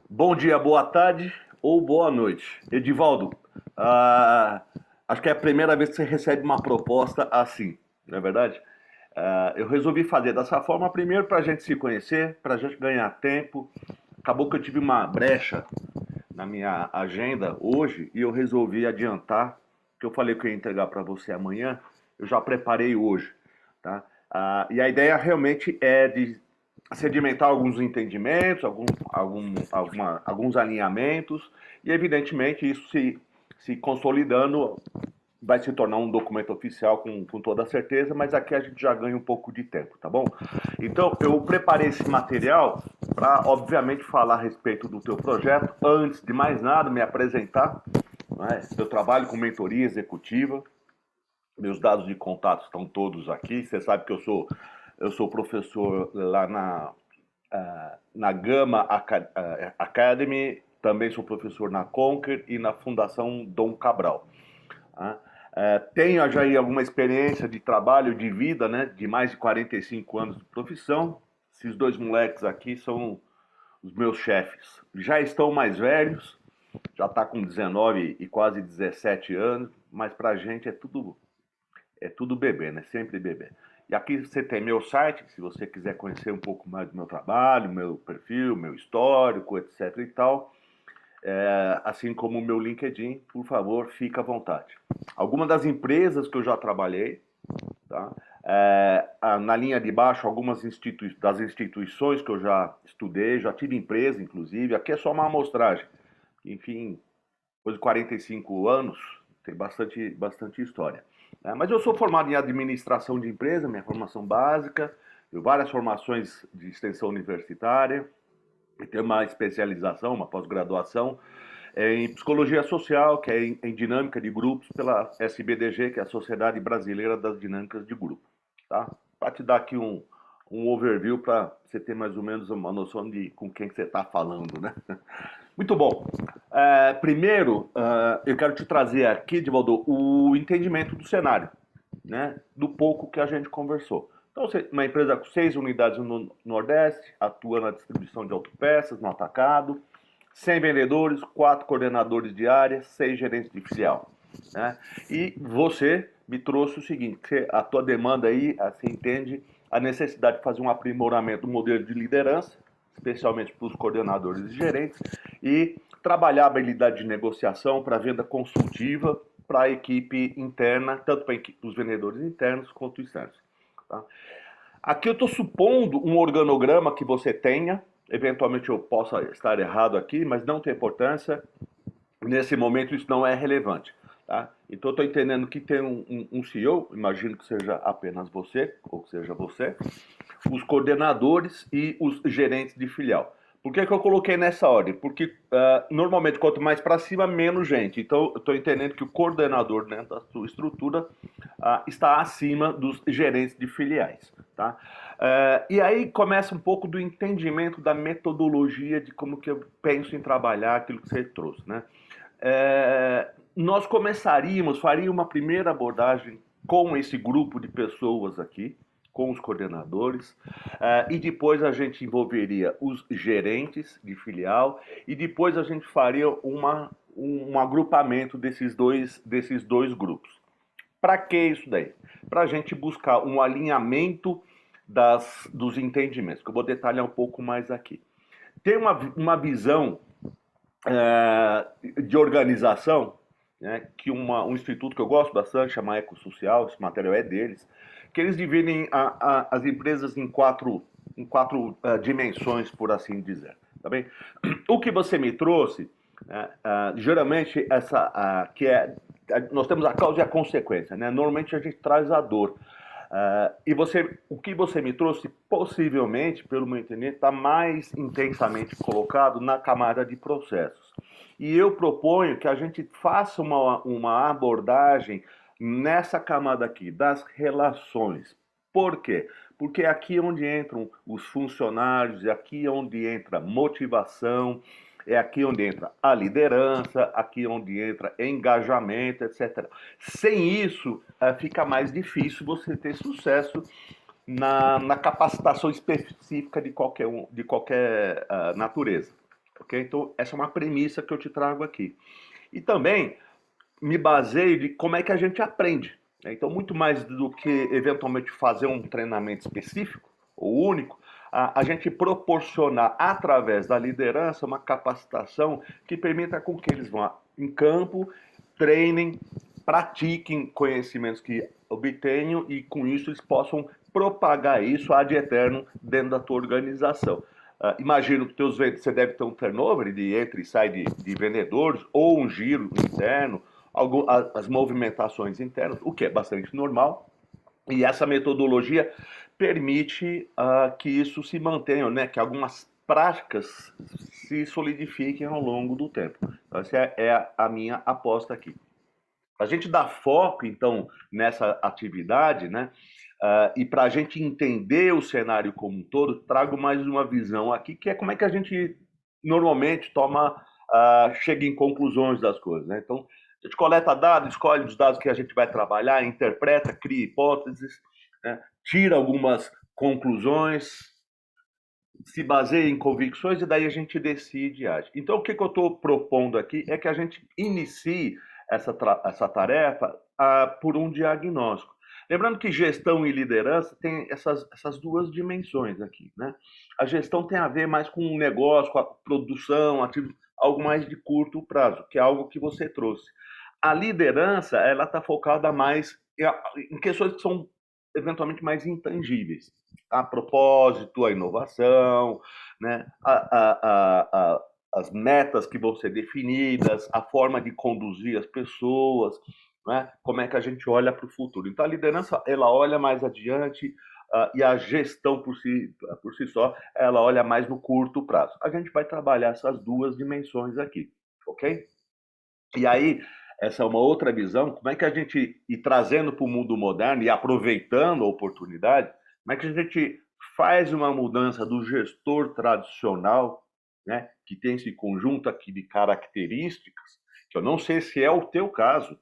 Bom dia, boa tarde ou boa noite. Edivaldo, acho que é a primeira vez que você recebe uma proposta assim, não é verdade? Eu resolvi fazer dessa forma, primeiro para a gente se conhecer, para a gente ganhar tempo. Acabou que eu tive uma brecha na minha agenda hoje e eu resolvi adiantar, que eu falei que eu ia entregar para você amanhã, eu já preparei hoje, tá? E a ideia realmente é de sedimentar alguns entendimentos, alguns alinhamentos, e evidentemente isso se consolidando vai se tornar um documento oficial com toda certeza, mas aqui a gente já ganha um pouco de tempo, tá bom? Então, eu preparei esse material para, obviamente, falar a respeito do teu projeto. Antes de mais nada, me apresentar. Né? Eu trabalho com mentoria executiva, meus dados de contato estão todos aqui. Você sabe que eu sou professor lá na Gama Academy, também sou professor na Conquer e na Fundação Dom Cabral. Tá? Tenho já aí alguma experiência de trabalho, de vida, né, de mais de 45 anos de profissão. Esses dois moleques aqui são os meus chefes. Já estão mais velhos, já está com 19 e quase 17 anos, mas para a gente é tudo bebê, né? Sempre bebê. E aqui você tem meu site, se você quiser conhecer um pouco mais do meu trabalho, meu perfil, meu histórico, etc e tal. Assim como o meu LinkedIn, por favor, fique à vontade. Algumas das empresas que eu já trabalhei, tá? Na linha de baixo, algumas das instituições que eu já estudei, já tive empresa, inclusive. Aqui é só uma amostragem. Enfim, depois de 45 anos, tem bastante história. Mas eu sou formado em administração de empresa, minha formação básica, tenho várias formações de extensão universitária, e tenho uma especialização, uma pós-graduação em psicologia social, que é em dinâmica de grupos, pela SBDG, que é a Sociedade Brasileira das Dinâmicas de Grupo. Tá? Para te dar aqui um overview, para você ter mais ou menos uma noção de com quem que você está falando, né? Muito bom. Primeiro, eu quero te trazer aqui, Divaldo, o entendimento do cenário, né? Do pouco que a gente conversou. Então, uma empresa com 6 unidades no Nordeste, atua na distribuição de autopeças, no atacado, 100 vendedores, 4 coordenadores de área, 6 gerentes de filial. Né? E você me trouxe o seguinte, que a tua demanda aí, você entende a necessidade de fazer um aprimoramento do modelo de liderança, especialmente para os coordenadores e gerentes, e trabalhar a habilidade de negociação para venda consultiva para a equipe interna, tanto para os vendedores internos quanto externos. Tá? Aqui eu estou supondo um organograma que você tenha, eventualmente eu possa estar errado aqui, mas não tem importância, nesse momento isso não é relevante. Tá? Então eu estou entendendo que tem um CEO, imagino que seja apenas você, ou que seja você, os coordenadores e os gerentes de filial. Por que eu coloquei nessa ordem? Porque normalmente quanto mais para cima, menos gente. Então eu estou entendendo que o coordenador, né, da sua estrutura está acima dos gerentes de filiais. Tá? E aí começa um pouco do entendimento da metodologia de como que eu penso em trabalhar aquilo que você trouxe. Né? Nós faria uma primeira abordagem com esse grupo de pessoas aqui, com os coordenadores, e depois a gente envolveria os gerentes de filial, e depois a gente faria um agrupamento desses dois grupos. Para que isso daí? Para a gente buscar um alinhamento dos entendimentos, que eu vou detalhar um pouco mais aqui. Tem uma visão de organização, né, que um instituto que eu gosto bastante, chama Ecossocial, esse material é deles, que eles dividem as empresas em quatro dimensões, por assim dizer. Tá bem? O que você me trouxe, né, geralmente, nós temos a causa e a consequência. Né? Normalmente a gente traz a dor. O que você me trouxe, possivelmente, pelo meu entender, está mais intensamente colocado na camada de processos. E eu proponho que a gente faça uma abordagem nessa camada aqui, das relações. Por quê? Porque é aqui onde entram os funcionários, é aqui onde entra motivação, é aqui onde entra a liderança, aqui onde entra engajamento, etc. Sem isso, fica mais difícil você ter sucesso na capacitação específica de qualquer natureza. ok? Então, essa é uma premissa que eu te trago aqui. E também me baseio de como é que a gente aprende, né? Então, muito mais do que eventualmente fazer um treinamento específico ou único, a gente proporcionar através da liderança uma capacitação que permita com que eles vão em campo, treinem, pratiquem conhecimentos que obtenham e com isso eles possam propagar isso ad eterno dentro da tua organização. Imagino que teus vendas, você deve ter um turnover de entra e sai de vendedores ou um giro interno, as movimentações internas, o que é bastante normal. E essa metodologia permite que isso se mantenha, né? Que algumas práticas se solidifiquem ao longo do tempo. Então, essa é a minha aposta aqui. Para a gente dar foco, então, nessa atividade, né? E para a gente entender o cenário como um todo, trago mais uma visão aqui, que é como é que a gente normalmente chega em conclusões das coisas, né? Então, a gente coleta dados, escolhe os dados que a gente vai trabalhar, interpreta, cria hipóteses, né? Tira algumas conclusões, se baseia em convicções e daí a gente decide e age. Então, o que eu estou propondo aqui é que a gente inicie essa tarefa por um diagnóstico. Lembrando que gestão e liderança tem essas duas dimensões aqui, né? A gestão tem a ver mais com o negócio, com a produção, algo mais de curto prazo, que é algo que você trouxe. A liderança, ela está focada mais em questões que são eventualmente mais intangíveis. A propósito, a inovação, né? As metas que vão ser definidas, a forma de conduzir as pessoas, né? Como é que a gente olha para o futuro. Então, a liderança, ela olha mais adiante, e a gestão por si só, ela olha mais no curto prazo. A gente vai trabalhar essas duas dimensões aqui, ok? E aí, essa é uma outra visão, como é que a gente, e trazendo para o mundo moderno e aproveitando a oportunidade, como é que a gente faz uma mudança do gestor tradicional, né, que tem esse conjunto aqui de características, que eu não sei se é o teu caso,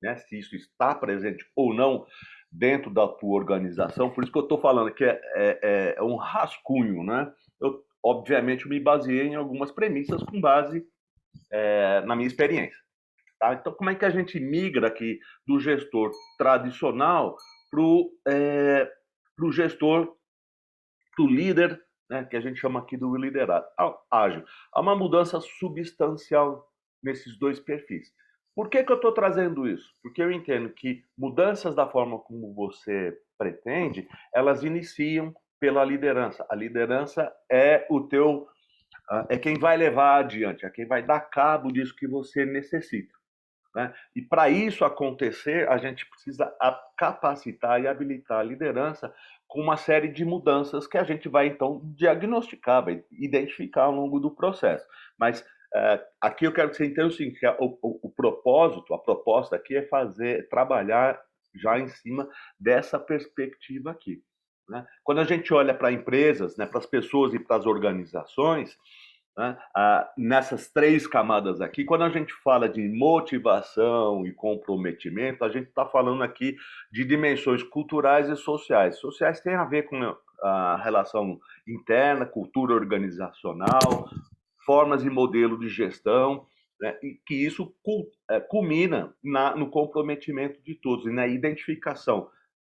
né, se isso está presente ou não dentro da tua organização, por isso que eu estou falando que é um rascunho, né? Eu, obviamente, me baseei em algumas premissas com base na minha experiência. Tá? Então, como é que a gente migra aqui do gestor tradicional para o gestor, para o líder, né, que a gente chama aqui do liderado ágil? Há uma mudança substancial nesses dois perfis. Por que eu estou trazendo isso? Porque eu entendo que mudanças da forma como você pretende, elas iniciam pela liderança. A liderança é é quem vai levar adiante, é quem vai dar cabo disso que você necessita. Né? E para isso acontecer, a gente precisa capacitar e habilitar a liderança com uma série de mudanças que a gente vai então diagnosticar, vai identificar ao longo do processo. Mas aqui eu quero que você entenda o seguinte: que o propósito, a proposta aqui é trabalhar já em cima dessa perspectiva aqui. Né? Quando a gente olha para empresas, né, para as pessoas e para as organizações, né? Nessas três camadas aqui, quando a gente fala de motivação e comprometimento, a gente está falando aqui de dimensões culturais e sociais. Sociais tem a ver com a relação interna, cultura organizacional, formas e modelo de gestão, né? E que isso culmina no comprometimento de todos e na identificação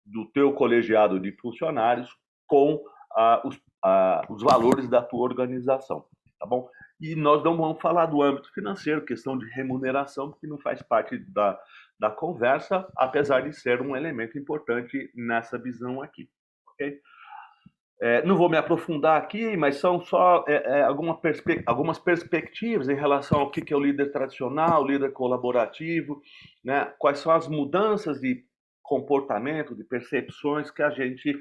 do teu colegiado de funcionários com os valores da tua organização, tá bom? E nós não vamos falar do âmbito financeiro, questão de remuneração, porque não faz parte da conversa, apesar de ser um elemento importante nessa visão aqui, ok? Não vou me aprofundar aqui, mas são só algumas perspectivas em relação ao que é o líder tradicional, o líder colaborativo, né? Quais são as mudanças de comportamento, de percepções que a gente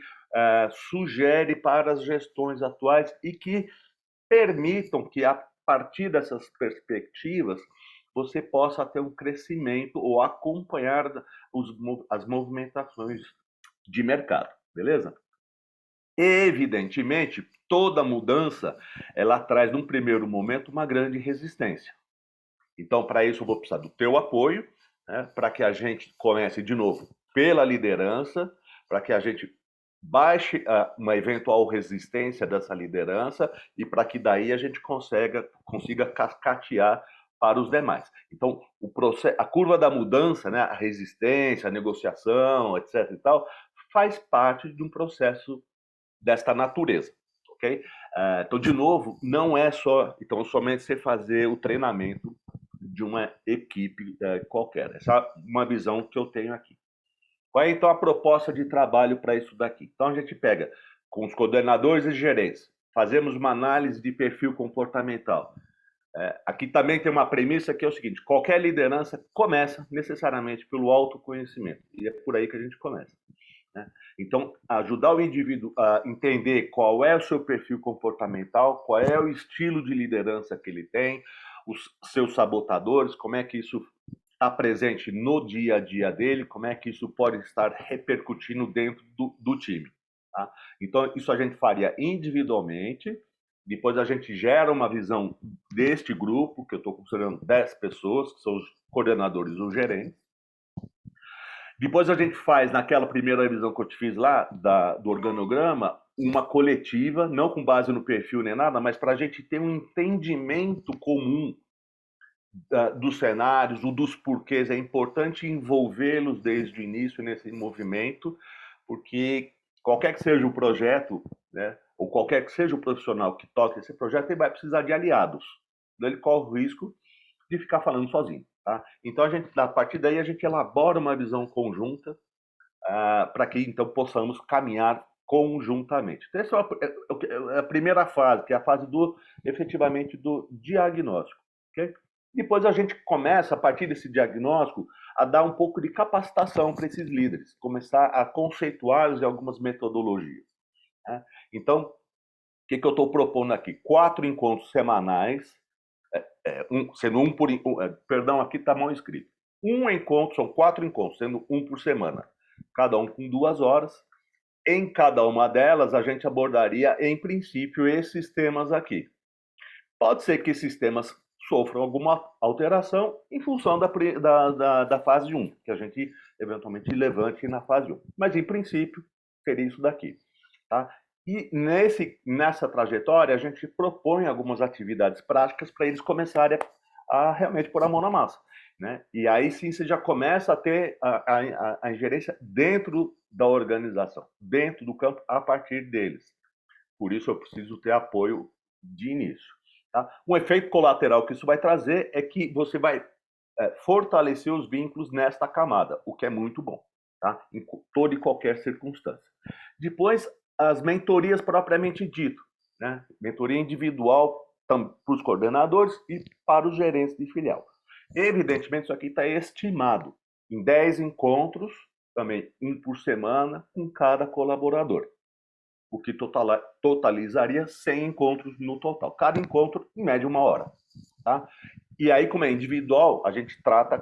sugere para as gestões atuais e que permitam que, a partir dessas perspectivas, você possa ter um crescimento ou acompanhar as movimentações de mercado, beleza? Evidentemente, toda mudança ela traz, num primeiro momento, uma grande resistência. Então, para isso, eu vou precisar do teu apoio, né, para que a gente comece de novo pela liderança, para que a gente baixe uma eventual resistência dessa liderança e para que daí a gente consiga cascatear para os demais. Então, o processo, a curva da mudança, né, a resistência, a negociação, etc. e tal, faz parte de um processo desta natureza, ok? Então, de novo, não é só, então, somente você fazer o treinamento de uma equipe qualquer. Essa é uma visão que eu tenho aqui. Qual é, então, a proposta de trabalho para isso daqui? Então, a gente pega com os coordenadores e gerentes, fazemos uma análise de perfil comportamental. Aqui também tem uma premissa que é o seguinte: qualquer liderança começa necessariamente pelo autoconhecimento, e é por aí que a gente começa. Né? Então, ajudar o indivíduo a entender qual é o seu perfil comportamental, qual é o estilo de liderança que ele tem, os seus sabotadores, como é que isso está presente no dia a dia dele, como é que isso pode estar repercutindo dentro do time. Tá? Então, isso a gente faria individualmente, depois a gente gera uma visão deste grupo, que eu estou considerando 10 pessoas, que são os coordenadores ou gerentes. Depois a gente faz, naquela primeira revisão que eu te fiz lá, do organograma, uma coletiva, não com base no perfil nem nada, mas para a gente ter um entendimento comum dos cenários, ou dos porquês. É importante envolvê-los desde o início nesse movimento, porque qualquer que seja o projeto, né, ou qualquer que seja o profissional que toque esse projeto, ele vai precisar de aliados. Então ele corre o risco de ficar falando sozinho. Tá? Então, a partir daí, a gente elabora uma visão conjunta para que, então, possamos caminhar conjuntamente. Então, essa é a primeira fase, que é a fase efetivamente, do diagnóstico. Okay? Depois a gente começa, a partir desse diagnóstico, a dar um pouco de capacitação para esses líderes, começar a conceituá-los em algumas metodologias. Né? Então, o que eu estou propondo aqui? 4 encontros semanais, sendo um por... perdão, aqui está mal escrito. Um encontro, são 4 encontros, sendo um por semana. Cada um com 2 horas. Em cada uma delas, a gente abordaria, em princípio, esses temas aqui. Pode ser que esses temas sofram alguma alteração em função da fase 1, que a gente eventualmente levante na fase 1. Mas, em princípio, seria isso daqui. Tá? E nessa trajetória, a gente propõe algumas atividades práticas para eles começarem a realmente pôr a mão na massa. Né? E aí sim você já começa a ter a ingerência dentro da organização, dentro do campo, a partir deles. Por isso eu preciso ter apoio de início. Tá? Um efeito colateral que isso vai trazer é que você vai fortalecer os vínculos nesta camada, o que é muito bom, tá? Em toda e qualquer circunstância. Depois, as mentorias propriamente dito, né? Mentoria individual para os coordenadores e para os gerentes de filial. Evidentemente, isso aqui está estimado em 10 encontros, também um por semana, com cada colaborador, o que totalizaria 100 encontros no total. Cada encontro, em média, 1 hora. Tá? E aí, como é individual, a gente trata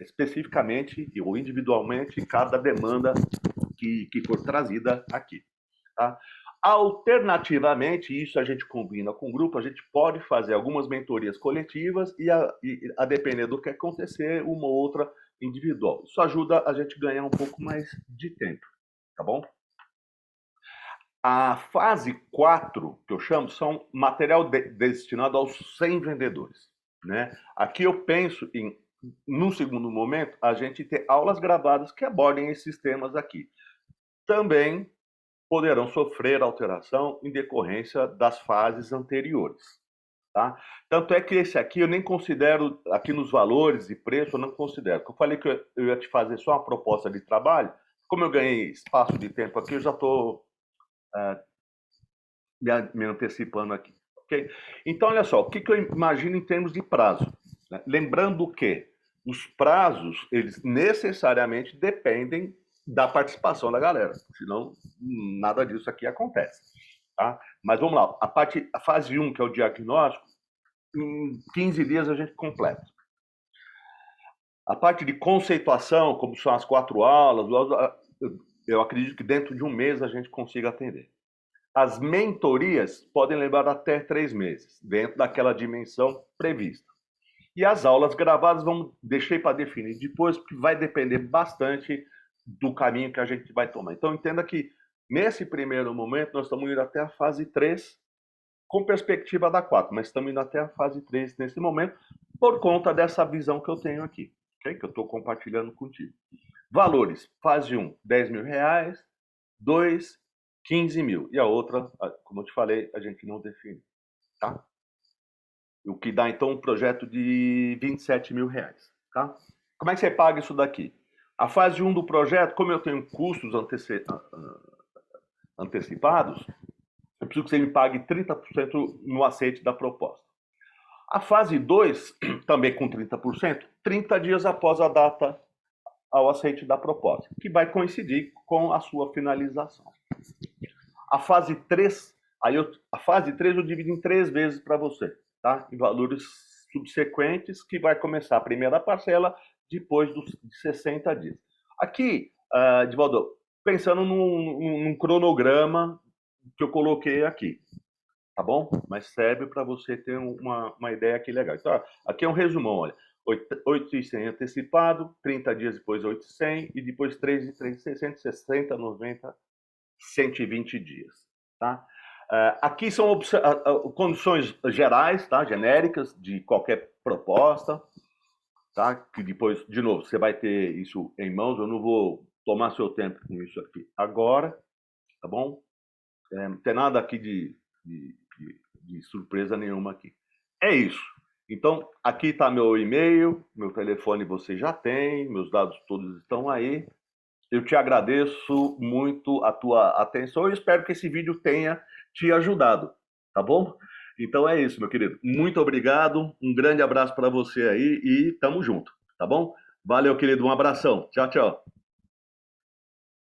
especificamente ou individualmente cada demanda que for trazida aqui. Tá? Alternativamente, isso a gente combina com o grupo, a gente pode fazer algumas mentorias coletivas e a depender do que acontecer, uma ou outra individual. Isso ajuda a gente a ganhar um pouco mais de tempo, tá bom? A fase 4, que eu chamo, são material destinado aos 100 vendedores. Né? Aqui eu penso em, num segundo momento, a gente ter aulas gravadas que abordem esses temas aqui. Também poderão sofrer alteração em decorrência das fases anteriores. Tá? Tanto é que esse aqui eu nem considero, aqui nos valores e preço, eu não considero. Eu falei que eu ia te fazer só uma proposta de trabalho, como eu ganhei espaço de tempo aqui, eu já estou me antecipando aqui. Okay? Então, olha só, o que eu imagino em termos de prazo? Né? Lembrando que os prazos, eles necessariamente dependem da participação da galera, senão nada disso aqui acontece. Tá? Mas vamos lá, a fase 1, que é o diagnóstico, em 15 dias a gente completa. A parte de conceituação, como são as 4 aulas, eu acredito que dentro de um mês a gente consiga atender. As mentorias podem levar até 3 meses, dentro daquela dimensão prevista. E as aulas gravadas vamos deixar para definir depois, porque vai depender bastante do caminho que a gente vai tomar. Então, entenda que Nesse primeiro momento, nós estamos indo até a fase 3, com perspectiva da 4, mas estamos indo até a fase 3 nesse momento, por conta dessa visão que eu tenho aqui, okay? Que eu estou compartilhando contigo. Valores, fase 1, 10 mil reais, 2, 15 mil, e a outra, como eu te falei, a gente não define, tá? O que dá, então, um projeto de 27 mil reais, tá? Como é que você paga isso daqui? A fase 1 do projeto, como eu tenho custos antecipados, eu preciso que você me pague 30% no aceite da proposta. A fase 2, também com 30%, 30 dias após a data ao aceite da proposta, que vai coincidir com a sua finalização. A fase 3, a fase 3 eu divido em 3 vezes para você, tá? Em valores subsequentes, que vai começar a primeira parcela depois dos 60 dias. Aqui, Edivaldo, pensando num cronograma que eu coloquei aqui, tá bom? Mas serve para você ter uma ideia aqui legal. Então, aqui é um resumão, olha. 8.100 antecipado, 30 dias depois 8.100 e depois 3 de 3, 60, 90, 120 dias, tá? Aqui são condições gerais, tá? Genéricas de qualquer proposta, tá? Que depois, de novo, você vai ter isso em mãos. Eu não vou tomar seu tempo com isso aqui agora, tá bom? Não tem nada aqui de surpresa nenhuma aqui. É isso. Então, aqui está meu e-mail, meu telefone você já tem, meus dados todos estão aí. Eu te agradeço muito a tua atenção e espero que esse vídeo tenha te ajudado, tá bom? Então é isso, meu querido. Muito obrigado, um grande abraço para você aí e tamo junto, tá bom? Valeu, querido, um abração. Tchau, tchau.